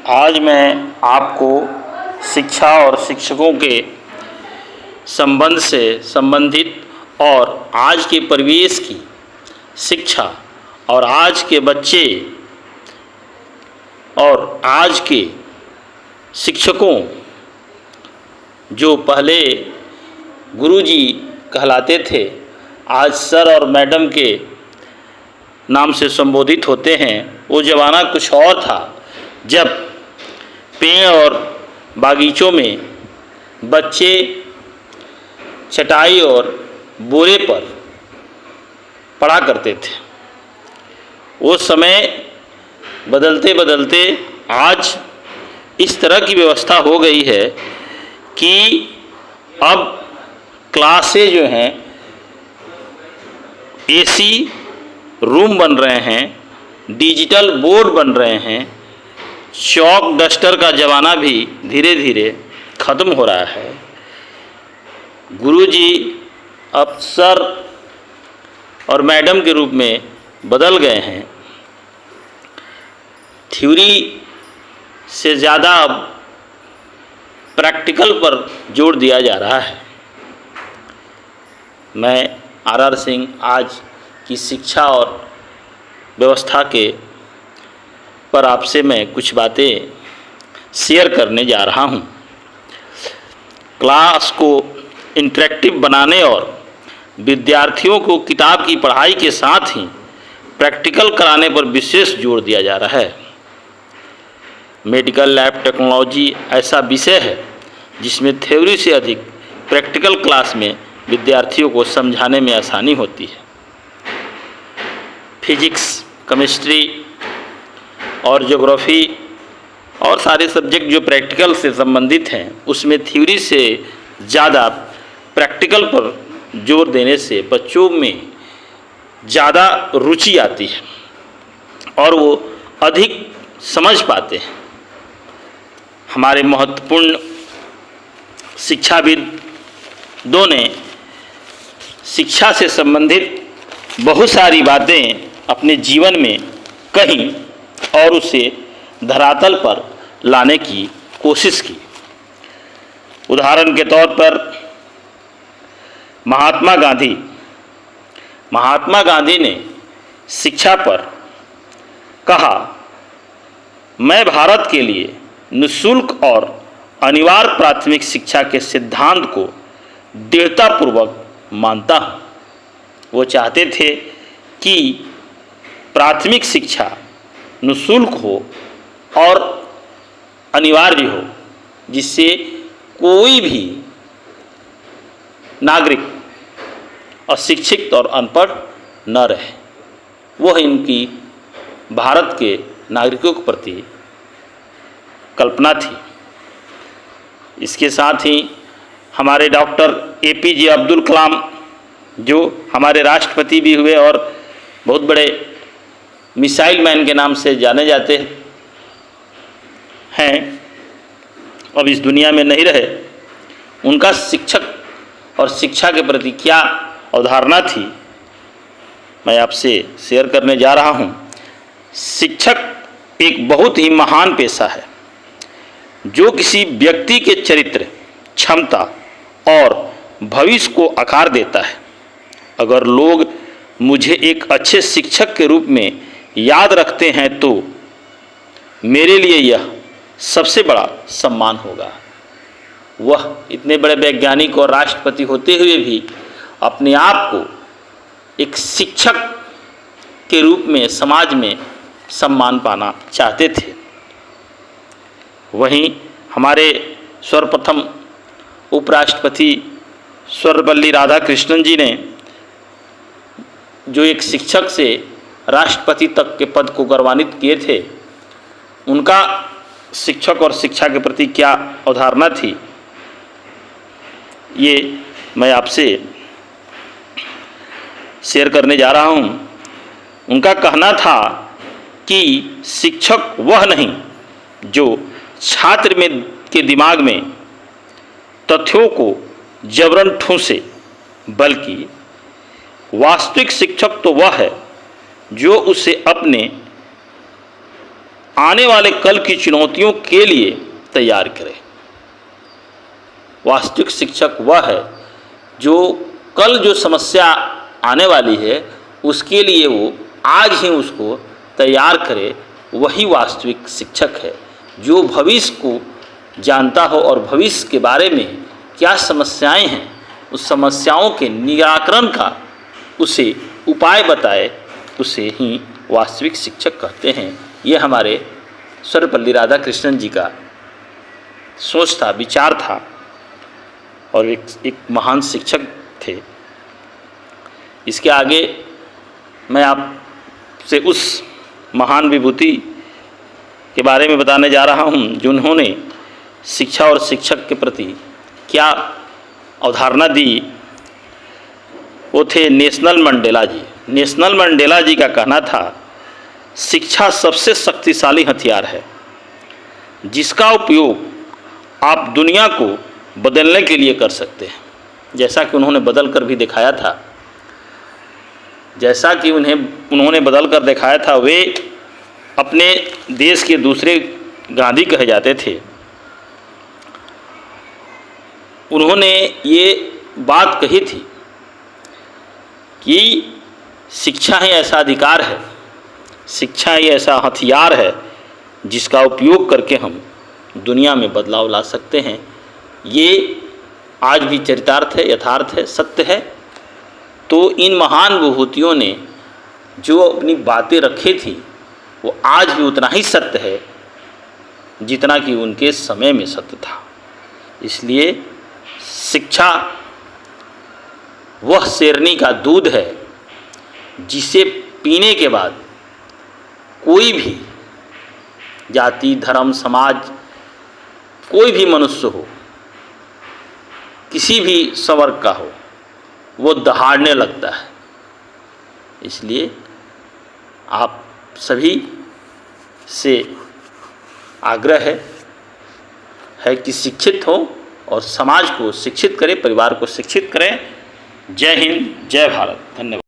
आज मैं आपको शिक्षा और शिक्षकों के संबंध से संबंधित और आज के परिवेश की शिक्षा और आज के बच्चे और आज के शिक्षकों जो पहले गुरुजी कहलाते थे आज सर और मैडम के नाम से संबोधित होते हैं। वो ज़माना कुछ और था जब पेड़ और बागीचों में बच्चे चटाई और बोरे पर पढ़ा करते थे। वो समय बदलते बदलते आज इस तरह की व्यवस्था हो गई है कि अब क्लासें जो हैं एसी रूम बन रहे हैं, डिजिटल बोर्ड बन रहे हैं, चॉक डस्टर का ज़माना भी धीरे धीरे ख़त्म हो रहा है। गुरुजी अब सर और मैडम के रूप में बदल गए हैं। थ्योरी से ज़्यादा अब प्रैक्टिकल पर जोर दिया जा रहा है। मैं आर सिंह आज की शिक्षा और व्यवस्था के पर आपसे मैं कुछ बातें शेयर करने जा रहा हूं। क्लास को इंटरेक्टिव बनाने और विद्यार्थियों को किताब की पढ़ाई के साथ ही प्रैक्टिकल कराने पर विशेष जोर दिया जा रहा है। मेडिकल लैब टेक्नोलॉजी ऐसा विषय है जिसमें थ्योरी से अधिक प्रैक्टिकल क्लास में विद्यार्थियों को समझाने में आसानी होती है। फिजिक्स, केमिस्ट्री और ज्योग्राफी और सारे सब्जेक्ट जो प्रैक्टिकल से संबंधित हैं उसमें थ्योरी से ज़्यादा प्रैक्टिकल पर जोर देने से बच्चों में ज़्यादा रुचि आती है और वो अधिक समझ पाते हैं। हमारे महत्वपूर्ण शिक्षाविदों ने शिक्षा से संबंधित बहुत सारी बातें अपने जीवन में कही और उसे धरातल पर लाने की कोशिश की। उदाहरण के तौर पर महात्मा गांधी ने शिक्षा पर कहा, मैं भारत के लिए निःशुल्क और अनिवार्य प्राथमिक शिक्षा के सिद्धांत को दृढ़तापूर्वक मानता हूँ। वो चाहते थे कि प्राथमिक शिक्षा निःशुल्क हो और अनिवार्य हो, जिससे कोई भी नागरिक अशिक्षित और अनपढ़ न रहे। वह इनकी भारत के नागरिकों के प्रति कल्पना थी। इसके साथ ही हमारे डॉक्टर APJ अब्दुल कलाम जो हमारे राष्ट्रपति भी हुए और बहुत बड़े मिसाइल मैन के नाम से जाने जाते हैं, अब इस दुनिया में नहीं रहे। उनका शिक्षक और शिक्षा के प्रति क्या अवधारणा थी, मैं आपसे शेयर करने जा रहा हूं। शिक्षक एक बहुत ही महान पेशा है जो किसी व्यक्ति के चरित्र, क्षमता और भविष्य को आकार देता है। अगर लोग मुझे एक अच्छे शिक्षक के रूप में याद रखते हैं तो मेरे लिए यह सबसे बड़ा सम्मान होगा। वह इतने बड़े वैज्ञानिक और राष्ट्रपति होते हुए भी अपने आप को एक शिक्षक के रूप में समाज में सम्मान पाना चाहते थे। वहीं हमारे सर्वप्रथम उपराष्ट्रपति सर्वपल्ली राधाकृष्णन जी ने जो एक शिक्षक से राष्ट्रपति तक के पद को गौरवान्वित किए थे, उनका शिक्षक और शिक्षा के प्रति क्या अवधारणा थी, ये मैं आपसे शेयर करने जा रहा हूँ। उनका कहना था कि शिक्षक वह नहीं जो छात्र में के दिमाग में तथ्यों को जबरन ठूंसे, बल्कि वास्तविक शिक्षक तो वह है जो उसे अपने आने वाले कल की चुनौतियों के लिए तैयार करें। वास्तविक शिक्षक वह है जो कल जो समस्या आने वाली है उसके लिए वो आज ही उसको तैयार करे। वही वास्तविक शिक्षक है जो भविष्य को जानता हो और भविष्य के बारे में क्या समस्याएं हैं उस समस्याओं के निराकरण का उसे उपाय बताए, उसे ही वास्तविक शिक्षक कहते हैं। ये हमारे सर्वपल्ली राधाकृष्णन जी का सोच था, विचार था और एक महान शिक्षक थे। इसके आगे मैं आपसे उस महान विभूति के बारे में बताने जा रहा हूँ जिन्होंने शिक्षा और शिक्षक के प्रति क्या अवधारणा दी। वो थे नेल्सन मंडेला जी। नेल्सन मंडेला जी का कहना था, शिक्षा सबसे शक्तिशाली हथियार है जिसका उपयोग आप दुनिया को बदलने के लिए कर सकते हैं। जैसा कि उन्होंने बदल कर भी दिखाया था, जैसा कि उन्होंने बदल कर दिखाया था। वे अपने देश के दूसरे गांधी कहे जाते थे। उन्होंने ये बात कही थी कि शिक्षा ही ऐसा अधिकार है, शिक्षा ही ऐसा हथियार है जिसका उपयोग करके हम दुनिया में बदलाव ला सकते हैं। ये आज भी चरितार्थ है, यथार्थ है, सत्य है। तो इन महान विभूतियों ने जो अपनी बातें रखी थी वो आज भी उतना ही सत्य है जितना कि उनके समय में सत्य था। इसलिए शिक्षा वह शेरनी का दूध है जिसे पीने के बाद कोई भी जाति, धर्म, समाज, कोई भी मनुष्य हो, किसी भी संवर्ग का हो, वो दहाड़ने लगता है। इसलिए आप सभी से आग्रह है कि शिक्षित हो और समाज को शिक्षित करें, परिवार को शिक्षित करें। जय हिंद, जय भारत। धन्यवाद।